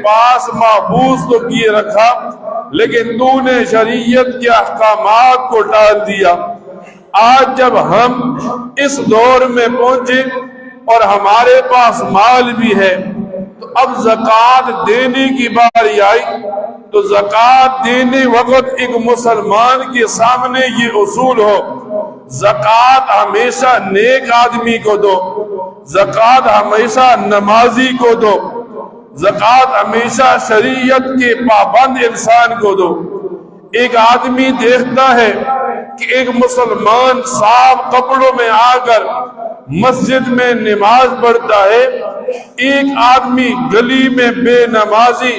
پاس محفوظ تو کیے رکھا، لیکن تو نے شریعت کے احکامات کو ٹال دیا۔ آج جب ہم اس دور میں پہنچے اور ہمارے پاس مال بھی ہے تو اب زکوٰۃ دینے کی باری آئی، تو زکوٰۃ دینے وقت ایک مسلمان کے سامنے یہ اصول ہو، زکوٰۃ ہمیشہ نیک آدمی کو دو، زکوٰۃ ہمیشہ نمازی کو دو، زکوٰۃ ہمیشہ شریعت کے پابند انسان کو دو۔ ایک آدمی دیکھتا ہے کہ ایک مسلمان صاف کپڑوں میں آ کر مسجد میں نماز پڑھتا ہے، ایک آدمی گلی میں بے نمازی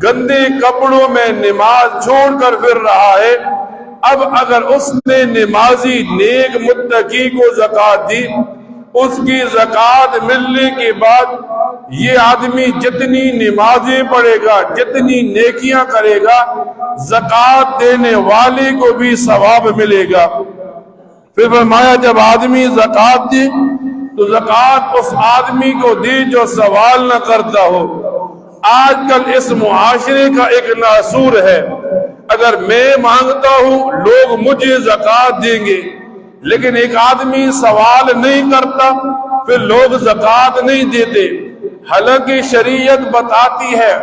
گندے کپڑوں میں نماز چھوڑ کر پھر رہا ہے۔ اب اگر اس نے نمازی نیک متقی کو زکوٰۃ دی، اس کی زکوٰۃ ملنے کے بعد یہ آدمی جتنی نمازیں پڑھے گا، جتنی نیکیاں کرے گا، زکوٰۃ دینے والے کو بھی ثواب ملے گا۔ پھر فرمایا جب آدمی زکوٰۃ دے تو زکوٰۃ اس آدمی کو دی جو سوال نہ کرتا ہو۔ آج کل اس معاشرے کا ایک ناصور ہے، اگر میں مانگتا ہوں لوگ مجھے زکوٰۃ دیں گے، لیکن ایک آدمی سوال نہیں کرتا پھر لوگ زکوٰۃ نہیں دیتے۔ حالانکہ شریعت بتاتی ہے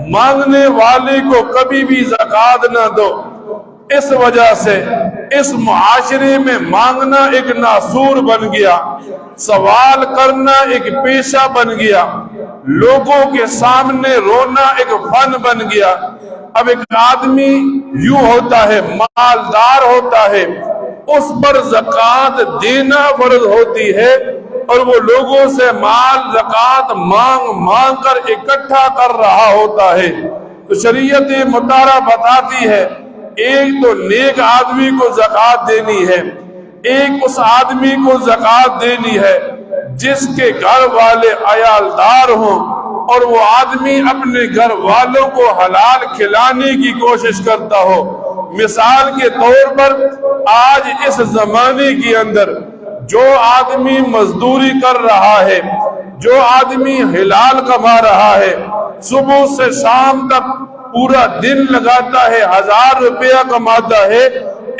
مانگنے والے کو کبھی بھی زکوٰۃ نہ دو۔ اس وجہ سے اس معاشرے میں مانگنا ایک ناصور بن گیا، سوال کرنا ایک پیشہ بن گیا، لوگوں کے سامنے رونا ایک فن بن گیا۔ اب ایک آدمی یوں ہوتا ہے، مالدار ہوتا ہے، اس پر زکوٰۃ دینا فرض ہوتی ہے، اور وہ لوگوں سے مال زکوٰۃ مانگ کر اکٹھا کر رہا ہوتا ہے۔ تو شریعت مطالعہ بتاتی ہے ایک تو نیک آدمی کو زکوٰۃ دینی ہے، ایک اس آدمی کو زکوٰۃ دینی ہے جس کے گھر والے عیالدار ہوں اور وہ آدمی اپنے گھر والوں کو حلال کھلانے کی کوشش کرتا ہو۔ مثال کے طور پر آج اس زمانے کے اندر جو آدمی مزدوری کر رہا ہے، جو آدمی حلال کما رہا ہے، صبح سے شام تک پورا دن لگاتا ہے، 1000 روپیہ کماتا ہے،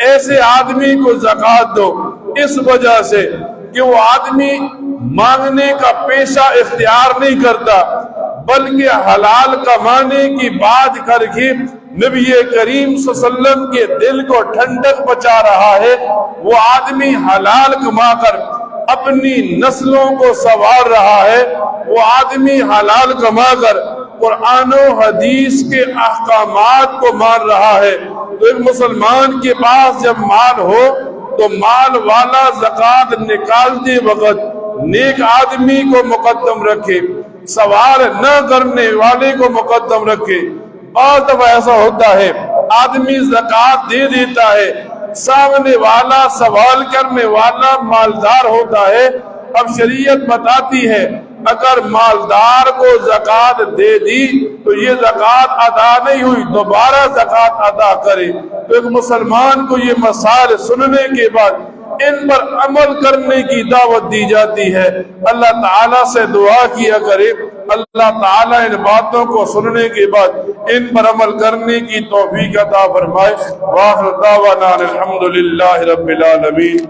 ایسے آدمی کو زکوٰۃ دو۔ اس وجہ سے کہ وہ آدمی مانگنے کا پیشہ اختیار نہیں کرتا، بلکہ حلال کمانے کی بات کر کے نبی کریم صلی اللہ علیہ وسلم کے دل کو ٹھنڈک بچا رہا ہے۔ وہ آدمی حلال کما کر اپنی نسلوں کو سنوار رہا ہے، وہ آدمی حلال کما کر قرآن و حدیث کے احکامات کو مان رہا ہے۔ تو ایک مسلمان کے پاس جب مال ہو تو مال والا زکوٰۃ نکالتے وقت نیک آدمی کو مقدم رکھے، سوال نہ کرنے والے کو مقدم رکھے۔ بعض دفعہ ایسا ہوتا ہے آدمی زکوٰۃ دے دیتا ہے، سامنے والا سوال کرنے والا مالدار ہوتا ہے۔ اب شریعت بتاتی ہے اگر مالدار کو زکوٰۃ دے دی تو یہ زکوٰۃ ادا نہیں ہوئی، دوبارہ زکوٰۃ ادا کرے۔ تو ایک مسلمان کو یہ مسائل سننے کے بعد ان پر عمل کرنے کی دعوت دی جاتی ہے۔ اللہ تعالیٰ سے دعا کیا کرے اللہ تعالیٰ ان باتوں کو سننے کے بعد ان پر عمل کرنے کی توفیق عطا فرمائے۔ وآخر دعوانا الحمدللہ رب العالمین۔